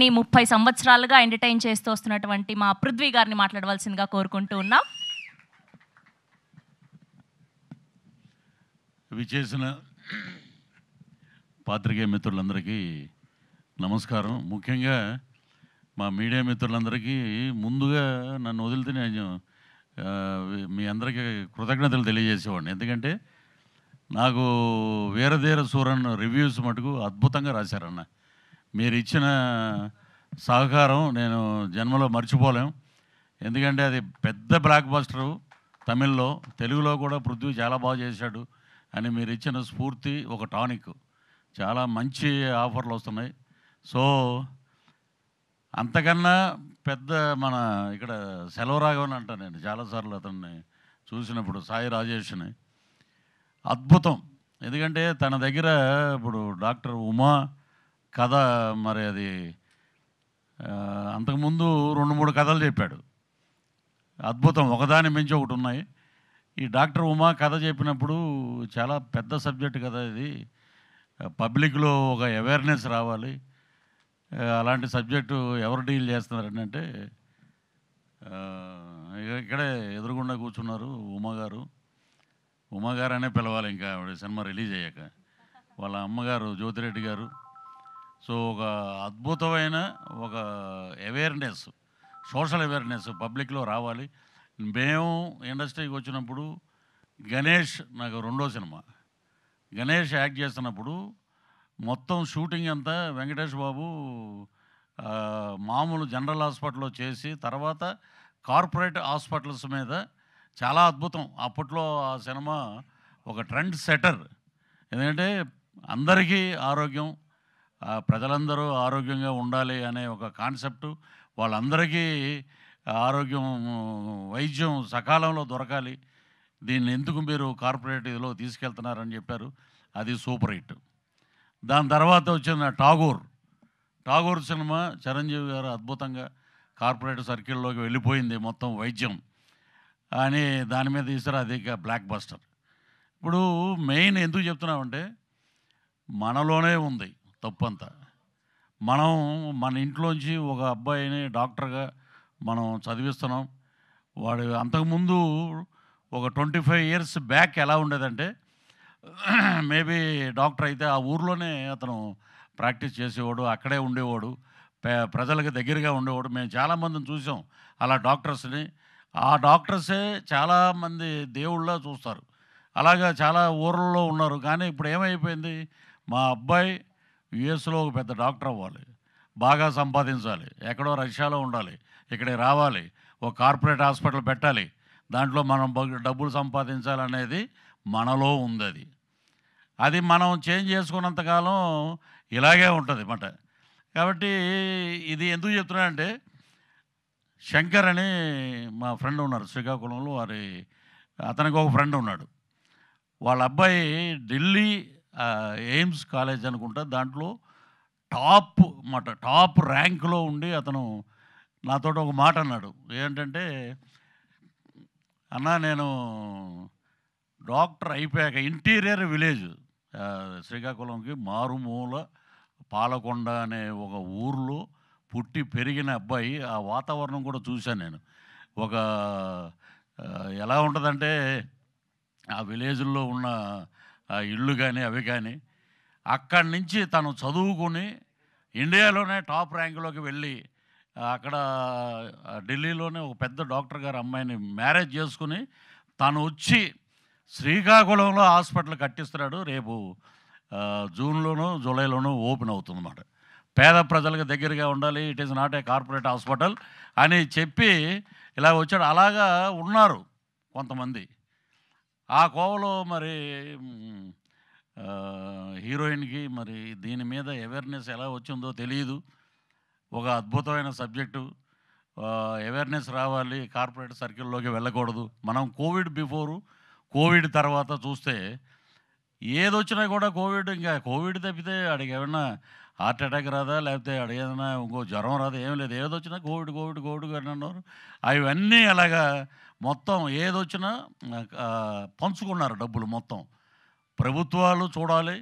అందరినీ 30 సంవత్సరాలుగా ఎంటర్టైన్ చేస్తూ వస్తున్నటువంటి మా పృథ్వీ గారిని మాట్లాడవలసిందిగా కోరుకుంటూ ఉన్నాం. విచేసిన పాత్రికేయ మిత్రులందరికీ నమస్కారం. ముఖ్యంగా మా మీడియా మిత్రులందరికీ ముందుగా నన్ను వదిలితే నేను మీ అందరికీ కృతజ్ఞతలు తెలియజేసేవాడిని. ఎందుకంటే నాకు వీరధీర సూరన్ రివ్యూస్ మటుకు అద్భుతంగా రాశారన్న. మీరు ఇచ్చిన సహకారం నేను జన్మలో మర్చిపోలేం. ఎందుకంటే అది పెద్ద బ్లాక్ బస్టరు తమిళ్లో, తెలుగులో కూడా పృథ్వీ చాలా బాగా చేశాడు అని మీరు ఇచ్చిన స్ఫూర్తి ఒక టానిక్. చాలా మంచి ఆఫర్లు వస్తున్నాయి. సో అంతకన్నా పెద్ద మన ఇక్కడ సెలవరాఘవన్ అంట, నేను చాలాసార్లు అతన్ని చూసినప్పుడు, సాయి రాజేష్ని అద్భుతం. ఎందుకంటే తన దగ్గర ఇప్పుడు డాక్టర్ ఉమా కథ, మరి అది అంతకుముందు 2-3 కథలు చెప్పాడు. అద్భుతం, ఒకదాని మించి ఒకటి ఉన్నాయి. ఈ డాక్టర్ ఉమా కథ చెప్పినప్పుడు చాలా పెద్ద సబ్జెక్ట్ కదా ఇది, పబ్లిక్లో ఒక అవేర్నెస్ రావాలి. అలాంటి సబ్జెక్టు ఎవరు డీల్ చేస్తున్నారని అంటే ఇక్కడే ఎదురుగుండా కూర్చున్నారు ఉమా గారు అనే పిలవాలి, ఇంకా ఆవిడ సినిమా రిలీజ్ అయ్యాక. వాళ్ళ అమ్మగారు జ్యోతిరెడ్డి గారు. సో ఒక అద్భుతమైన ఒక అవేర్నెస్, సోషల్ అవేర్నెస్ పబ్లిక్లో రావాలి. మేము ఇండస్ట్రీకి వచ్చినప్పుడు గణేష్, నాకు 2వ సినిమా, గణేష్ యాక్ట్ చేస్తున్నప్పుడు మొత్తం షూటింగ్ అంతా వెంకటేష్ బాబు మామూలు జనరల్ హాస్పిటల్లో చేసి తర్వాత కార్పొరేట్ హాస్పిటల్స్ మీద చాలా అద్భుతం. అప్పట్లో ఆ సినిమా ఒక ట్రెండ్ సెటర్. ఎందుకంటే అందరికీ ఆరోగ్యం, ప్రజలందరూ ఆరోగ్యంగా ఉండాలి అనే ఒక కాన్సెప్టు, వాళ్ళందరికీ ఆరోగ్యం, వైద్యం సకాలంలో దొరకాలి, దీన్ని ఎందుకు మీరు కార్పొరేట్ ఇదిలో తీసుకెళ్తున్నారని చెప్పారు. అది సూపర్ హిట్. దాని తర్వాత వచ్చిన ఠాగూర్ సినిమా చిరంజీవి గారు అద్భుతంగా కార్పొరేట్ సర్కిల్లోకి వెళ్ళిపోయింది మొత్తం వైద్యం అని దాని మీద తీసారు. అది బ్లాక్ బస్టర్. ఇప్పుడు మెయిన్ ఎందుకు చెప్తున్నామంటే మనలోనే ఉంది తప్పంతా. మనం మన ఇంట్లోంచి ఒక అబ్బాయిని డాక్టర్గా మనం చదివిస్తున్నాం. వాడు అంతకుముందు ఒక 25 years బ్యాక్ ఎలా ఉండేదంటే, మేబీ డాక్టర్ అయితే ఆ ఊర్లోనే అతను ప్రాక్టీస్ చేసేవాడు, అక్కడే ఉండేవాడు, ప్రజలకు దగ్గరగా ఉండేవాడు. మేము చాలామందిని చూసాం అలా డాక్టర్స్ని. ఆ డాక్టర్సే చాలామంది దేవుళ్ళ చూస్తారు. అలాగా చాలా ఊర్లలో ఉన్నారు. కానీ ఇప్పుడు ఏమైపోయింది, మా అబ్బాయి యుఎస్లో ఒక పెద్ద డాక్టర్ అవ్వాలి, బాగా సంపాదించాలి, ఎక్కడో రష్యాలో ఉండాలి, ఇక్కడికి రావాలి, ఒక కార్పొరేట్ హాస్పిటల్ పెట్టాలి, దాంట్లో మనం డబ్బులు సంపాదించాలనేది మనలో ఉంది. అది మనం చేంజ్ చేసుకున్నంతకాలం ఇలాగే ఉంటుంది అన్నమాట. కాబట్టి ఇది ఎందుకు చెప్తున్నానంటే, శంకర్ అని మా ఫ్రెండ్ ఉన్నారు శ్రీకాకుళంలో, అతనికి ఒక ఫ్రెండ్ ఉన్నాడు. వాళ్ళ అబ్బాయి ఢిల్లీ ఎయిమ్స్ కాలేజ్ అనుకుంటా, దాంట్లో టాప్ ర్యాంకులో ఉండి అతను నాతో ఒక మాట అన్నాడు. ఏంటంటే, అన్నా నేను డాక్టర్ అయిపోయాక ఇంటీరియర్ విలేజ్ శ్రీకాకుళంకి మారుమూల పాలకొండ అనే ఒక ఊర్లో పుట్టి పెరిగిన అబ్బాయి. ఆ వాతావరణం కూడా చూశాను నేను. ఒక ఎలా ఉంటుందంటే ఆ విలేజ్లో ఉన్న ఆ ఇళ్ళు కానీ అవి కానీ, అక్కడి నుంచి తను చదువుకుని ఇండియాలోనే టాప్ ర్యాంకులోకి వెళ్ళి అక్కడ ఢిల్లీలోనే ఒక పెద్ద డాక్టర్ గారు అమ్మాయిని మ్యారేజ్ చేసుకుని తను వచ్చి శ్రీకాకుళంలో హాస్పిటల్ కట్టిస్తున్నాడు. రేపు జూన్లోనో జూలైలోనో ఓపెన్ అవుతుందన్నమాట. పేద ప్రజలకు దగ్గరగా ఉండాలి, it is not a corporate hospital అని చెప్పి ఇలా వచ్చాడు. అలాగా ఉన్నారు కొంతమంది. ఆ కోవలో మరి హీరోయిన్కి మరి దీని మీద అవేర్నెస్ ఎలా వచ్చిందో తెలియదు. ఒక అద్భుతమైన సబ్జెక్టు, అవేర్నెస్ రావాలి, కార్పొరేట్ సర్కిల్లోకి వెళ్ళకూడదు. మనం కోవిడ్ బిఫోరు, కోవిడ్ తర్వాత చూస్తే ఏదొచ్చినా కూడా ఇంకా కోవిడ్ తప్పితే అడిగి ఏమన్నా హార్ట్ అటాక్ రాదా, లేకపోతే అడిగేదన్నా ఇంకో జ్వరం రాదా, ఏం లేదు. ఏదొచ్చినా కోవిడ్ అని అన్నారు. అవన్నీ అలాగా మొత్తం ఏదొచ్చినా పంచుకున్నారు డబ్బులు మొత్తం. ప్రభుత్వాలు చూడాలి,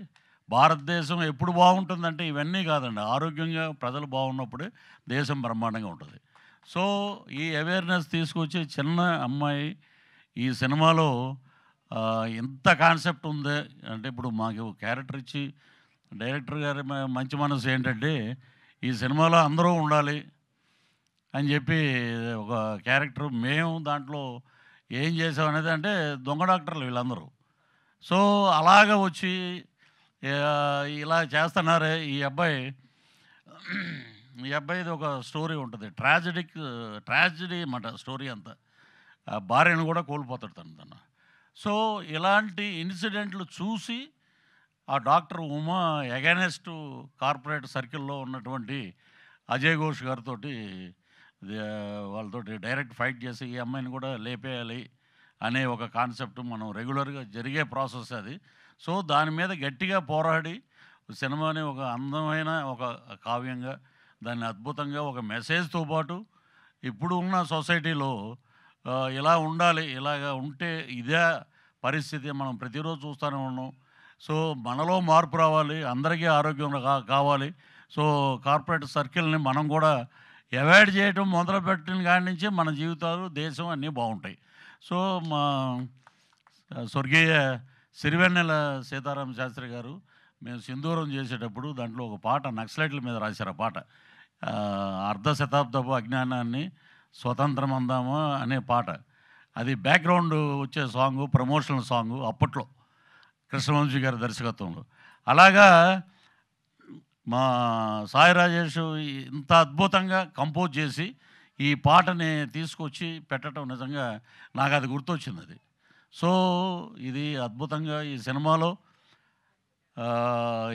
భారతదేశం ఎప్పుడు బాగుంటుందంటే ఇవన్నీ కాదండి, ఆరోగ్యంగా ప్రజలు బాగున్నప్పుడే దేశం బ్రహ్మాండంగా ఉంటుంది. సో ఈ అవేర్నెస్ తీసుకొచ్చి చిన్న అమ్మాయి ఈ సినిమాలో ఇంత కాన్సెప్ట్ ఉంది అంటే, ఇప్పుడు మాకు క్యారెక్టర్ ఇచ్చి డైరెక్టర్ గారి మంచి మనసు ఏంటంటే ఈ సినిమాలో అందరూ ఉండాలి అని చెప్పి ఒక క్యారెక్టర్. మేము దాంట్లో ఏం చేసామనేది అంటే దొంగ డాక్టర్లు వీళ్ళందరూ. సో అలాగ వచ్చి ఇలా చేస్తున్నారే ఈ అబ్బాయిది ఒక స్టోరీ ఉంటుంది, ట్రాజడీ అన్నమాట స్టోరీ అంతా. భార్యను కూడా కోల్పోతాడు తను. సో ఇలాంటి ఇన్సిడెంట్లు చూసి ఆ డాక్టర్ ఉమా ఎగైనెస్ట్ కార్పొరేట్ సర్కిల్లో ఉన్నటువంటి అజయ్ ఘోష్ గారితో వాళ్ళతోటి డైరెక్ట్ ఫైట్ చేసి ఈ అమ్మాయిని కూడా లేపేయాలి అనే ఒక కాన్సెప్ట్ మనం రెగ్యులర్గా జరిగే ప్రాసెస్ అది. సో దాని మీద గట్టిగా పోరాడి సినిమాని ఒక అందమైన ఒక కావ్యంగా, దాన్ని అద్భుతంగా ఒక మెసేజ్తో పాటు ఇప్పుడు ఉన్న సొసైటీలో ఇలా ఉండాలి, ఇలాగ ఉంటే ఇదే పరిస్థితి మనం ప్రతిరోజు చూస్తూనే ఉన్నాం. సో మనలో మార్పు రావాలి, అందరికీ ఆరోగ్యం కావాలి. సో కార్పొరేట్ సర్కిల్ని మనం కూడా అవాయిడ్ చేయడం మొదలుపెట్టిన కాడి నుంచి మన జీవితాలు, దేశం అన్నీ బాగుంటాయి. సో మా స్వర్గీయ సిరివెన్నెల సీతారామ శాస్త్రి గారు మేము సింధూరం చేసేటప్పుడు దాంట్లో ఒక పాట నక్సలైట్ల మీద రాశారు. ఆ పాట అర్ధ శతాబ్దపు అజ్ఞానాన్ని స్వతంత్రం అందామా అనే పాట. అది బ్యాక్గ్రౌండ్ వచ్చే సాంగు, ప్రమోషనల్ సాంగు అప్పట్లో కృష్ణవంశీ గారి దర్శకత్వంలో. అలాగా మా సాయి రాజేష్ ఇంత అద్భుతంగా కంపోజ్ చేసి ఈ పాటని తీసుకొచ్చి పెట్టడం నిజంగా నాకు అది గుర్తొచ్చింది అది. సో ఇది అద్భుతంగా ఈ సినిమాలో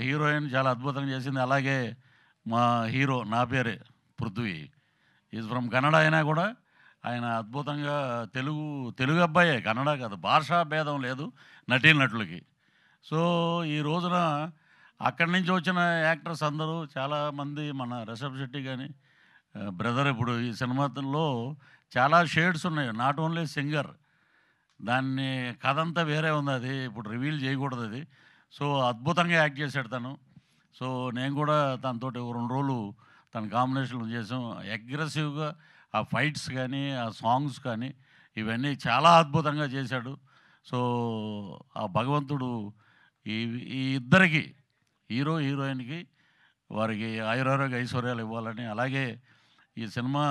హీరోయిన్ చాలా అద్భుతంగా చేసింది. అలాగే మా హీరో నా పేరే పృథ్వీ, ఈజ్ ఫ్రమ్ కన్నడ అయినా కూడా ఆయన అద్భుతంగా తెలుగు అబ్బాయే, కన్నడ కాదు, భాషా భేదం లేదు నటీనటులకి. సో ఈ రోజున అక్కడి నుంచి వచ్చిన యాక్టర్స్ అందరూ చాలామంది, మన రిషబ్ శెట్టి కానీ బ్రదర్, ఇప్పుడు ఈ సినిమాలో చాలా షేడ్స్ ఉన్నాయి, నాట్ ఓన్లీ సింగర్, దాన్ని కథ అంతా వేరే ఉంది, అది ఇప్పుడు రివీల్ చేయకూడదు అది. సో అద్భుతంగా యాక్ట్ చేశాడు తను. సో నేను కూడా తనతో 2 రోజులు తన కాంబినేషన్లు చేసాం. అగ్రెసివ్గా ఆ ఫైట్స్ కానీ ఆ సాంగ్స్ కానీ ఇవన్నీ చాలా అద్భుతంగా చేశాడు. సో ఆ భగవంతుడు ఈ ఇద్దరికి, హీరోయిన్కి వారికి ఆయురారోగ్య ఐశ్వర్యాలు ఇవ్వాలని. అలాగే ఈ సినిమా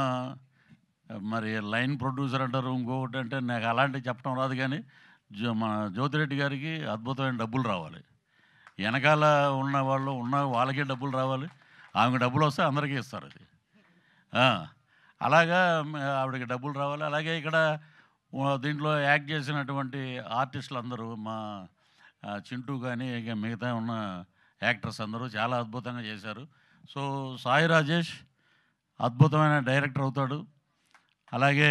మరి లైన్ ప్రొడ్యూసర్ అంటారు, ఇంకొకటి అంటే నాకు అలాంటివి చెప్పడం రాదు, కానీ మన జ్యోతిరెడ్డి గారికి అద్భుతమైన డబ్బులు రావాలి, వెనకాల ఉన్న వాళ్ళకే డబ్బులు రావాలి, ఆమెకు డబ్బులు వస్తే అందరికీ ఇస్తారు అది. అలాగా ఆవిడకి డబ్బులు రావాలి. అలాగే ఇక్కడ దీంట్లో యాక్ట్ చేసినటువంటి ఆర్టిస్టులు అందరూ, మా చింటూ కానీ ఇక మిగతా ఉన్న యాక్టర్స్ అందరూ చాలా అద్భుతంగా చేశారు. సో సాయి రాజేష్ అద్భుతమైన డైరెక్టర్ అవుతాడు. అలాగే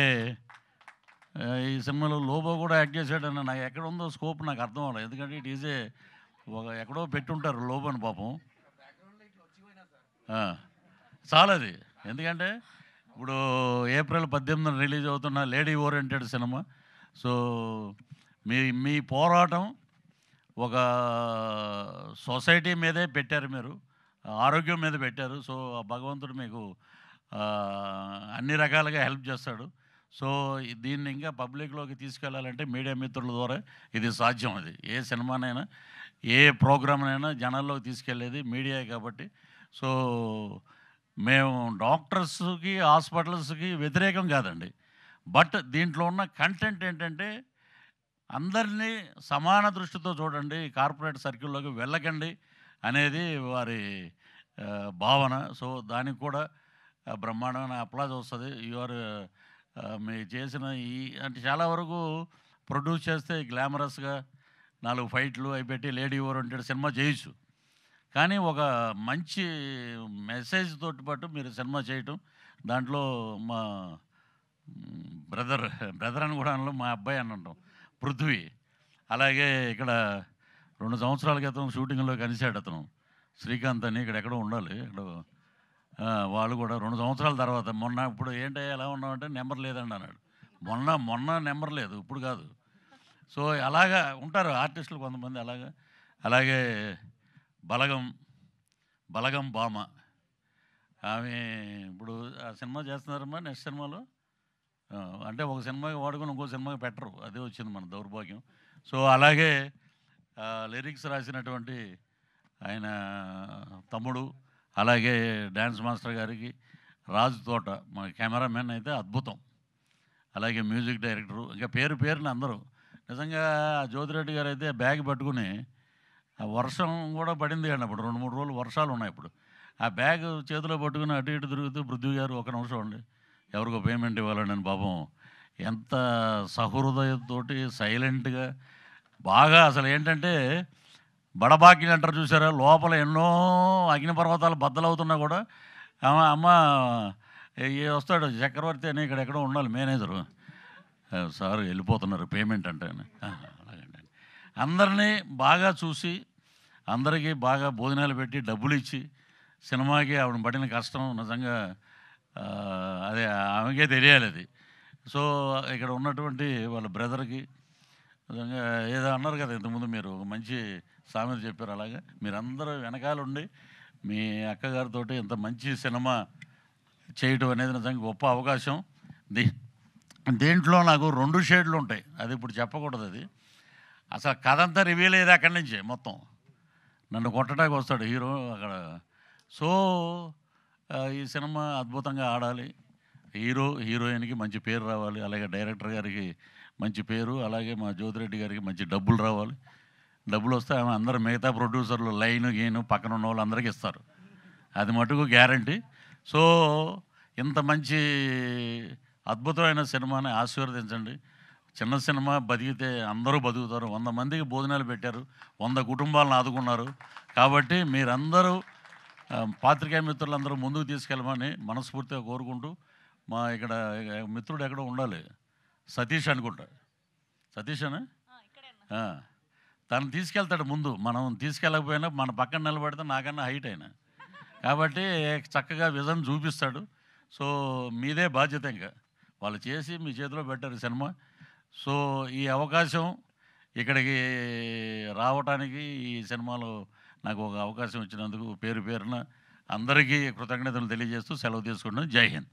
ఈ సినిమాలో లోబో కూడా యాక్ట్ చేశాడని నాకు ఎక్కడ ఉందో స్కోప్ నాకు అర్థం అవ్వలేదు, ఎందుకంటే ఇట్ ఈజే ఎక్కడో పెట్టుంటారు లోబోని పాపం. చాలది, ఎందుకంటే ఇప్పుడు ఏప్రిల్ 18న రిలీజ్ అవుతున్న లేడీ ఓరియంటెడ్ సినిమా. సో మీ పోరాటం ఒక సొసైటీ మీదే పెట్టారు, మీరు ఆరోగ్యం మీద పెట్టారు. సో భగవంతుడు మీకు అన్ని రకాలుగా హెల్ప్ చేస్తాడు. సో దీన్ని ఇంకా పబ్లిక్లోకి తీసుకెళ్లాలంటే మీడియా మిత్రుల ద్వారా ఇది సాధ్యం. అది ఏ సినిమానైనా ఏ ప్రోగ్రామ్నైనా జనాల్లోకి తీసుకెళ్లేది మీడియా కాబట్టి. సో మేము డాక్టర్స్కి హాస్పిటల్స్కి వ్యతిరేకం కాదండి, బట్ దీంట్లో ఉన్న కంటెంట్ ఏంటంటే అందరినీ సమాన దృష్టితో చూడండి, కార్పొరేట్ సర్కిల్లోకి వెళ్ళకండి అనేది వారి భావన. సో దానికి కూడా బ్రహ్మాండమైన అప్లాజ్ వస్తుంది. మీరు చేసిన అంటే చాలా వరకు ప్రొడ్యూస్ చేస్తే గ్లామరస్గా 4 ఫైట్లు అవి పెట్టి లేడీ ఓరియంటెడ్ సినిమా చేయొచ్చు, కానీ ఒక మంచి మెసేజ్ తోటి పాటు మీరు సినిమా చేయటం, దాంట్లో మా బ్రదర్ అని కూడా అనలో, మా అబ్బాయి అని అంటాం పృథ్వీ. అలాగే ఇక్కడ 2 సంవత్సరాల క్రితం షూటింగ్లో కలిశాడు అతను, శ్రీకాంత్ అని, ఇక్కడ ఎక్కడో ఉండాలి, ఇక్కడ వాళ్ళు కూడా 2 సంవత్సరాల తర్వాత మొన్న ఇప్పుడు ఏంటో ఎలా ఉన్నామంటే నెంబర్ లేదండి అన్నాడు. మొన్న నెంబర్ లేదు, ఇప్పుడు కాదు. సో అలాగా ఉంటారు ఆర్టిస్టులు కొంతమంది అలాగా. అలాగే బలగం బలగం భామ. ఆమె ఇప్పుడు ఆ సినిమా చేస్తున్నారమ్మా నెక్స్ట్ సినిమాలో. అంటే ఒక సినిమాకి వాడుకొని ఇంకో సినిమాకి పెట్టరు, అదే వచ్చింది మన దౌర్భాగ్యం. సో అలాగే లిరిక్స్ రాసినటువంటి ఆయన తమ్ముడు, అలాగే డ్యాన్స్ మాస్టర్ గారికి, రాజు తోట మన కెమెరామెన్ అయితే అద్భుతం, అలాగే మ్యూజిక్ డైరెక్టరు, ఇంకా పేరుని అందరూ. నిజంగా జ్యోతిరెడ్డి గారు అయితే బ్యాగ్ పట్టుకుని, ఆ వర్షం కూడా పడింది కానీ అప్పుడు 2-3 రోజులు వర్షాలు ఉన్నాయి. ఇప్పుడు ఆ బ్యాగ్ చేతిలో పట్టుకుని అటు ఇటు తిరుగుతూ, పృథ్వీ గారు ఒక నిమిషం అండి ఎవరికో పేమెంట్ ఇవ్వాలని పాపం ఎంత సహృదయంతో సైలెంట్గా బాగా, అసలు ఏంటంటే బడబాకిలు అంటారు చూసారా, లోపల ఎన్నో అగ్నిపర్వతాలు బద్దలవుతున్నా కూడా అమ్మ వస్తాడు చక్రవర్తి అని ఇక్కడ ఎక్కడో ఉండాలి మేనేజరు, సార్ వెళ్ళిపోతున్నారు పేమెంట్ అంటే. అలాగండి. అందరినీ బాగా చూసి అందరికీ బాగా భోజనాలు పెట్టి డబ్బులు ఇచ్చి సినిమాకి ఆవిడ పడిన కష్టం నిజంగా అదే ఆమెకే తెలియాలి అది. సో ఇక్కడ ఉన్నటువంటి వాళ్ళ బ్రదర్కి నిజంగా ఏదో అన్నారు కదా ఇంతకుముందు, మీరు ఒక మంచి సామెత చెప్పారు, అలాగా మీరందరూ వెనకాలండి మీ అక్కగారితో ఇంత మంచి సినిమా చేయటం అనేది నిజంగా గొప్ప అవకాశం. దేంట్లో నాకు 2 షేడ్లు ఉంటాయి, అది ఇప్పుడు చెప్పకూడదు. అది అసలు కథ అంతా రివీల్ అయ్యేది అక్కడి నుంచే, మొత్తం నన్ను కొట్టడానికి వస్తాడు హీరో అక్కడ. సో ఈ సినిమా అద్భుతంగా ఆడాలి, హీరోయిన్కి మంచి పేరు రావాలి, అలాగే డైరెక్టర్ గారికి మంచి పేరు, అలాగే మా జ్యోతిరెడ్డి గారికి మంచి డబ్బులు రావాలి. డబ్బులు వస్తే ఆమె అందరూ మిగతా ప్రొడ్యూసర్లు లైన్ గీను పక్కన ఉన్న వాళ్ళు అందరికీ ఇస్తారు, అది మటుకు గ్యారంటీ. సో ఇంత మంచి అద్భుతమైన సినిమాని ఆశీర్వదించండి. చిన్న సినిమా బతికితే అందరూ బతుకుతారు. 100 మందికి భోజనాలు పెట్టారు, 100 కుటుంబాలను ఆదుకున్నారు. కాబట్టి మీరందరూ పాత్రికేయ మిత్రులందరూ ముందుకు తీసుకెళ్ళమని మనస్ఫూర్తిగా కోరుకుంటూ, మా ఇక్కడ మిత్రుడు ఎక్కడో ఉండాలి, సతీష్ అనుకుంటా, సతీష్ అని తను తీసుకెళ్తాడు ముందు. మనం తీసుకెళ్ళకపోయినా మన పక్కన నిలబడితే నాకన్నా హైట్ అయినా, కాబట్టి చక్కగా విజన్ చూపిస్తాడు. సో మీదే బాధ్యత, ఇంకా వాళ్ళు చేసి మీ చేతిలో పెట్టారు సినిమా. సో ఈ అవకాశం ఇక్కడికి రావటానికి, ఈ సినిమాలో నాకు ఒక అవకాశం ఇచ్చినందుకు పేరున అందరికీ కృతజ్ఞతలు తెలియజేస్తూ సెలవు తీసుకుంటున్నాను. జై హింద్.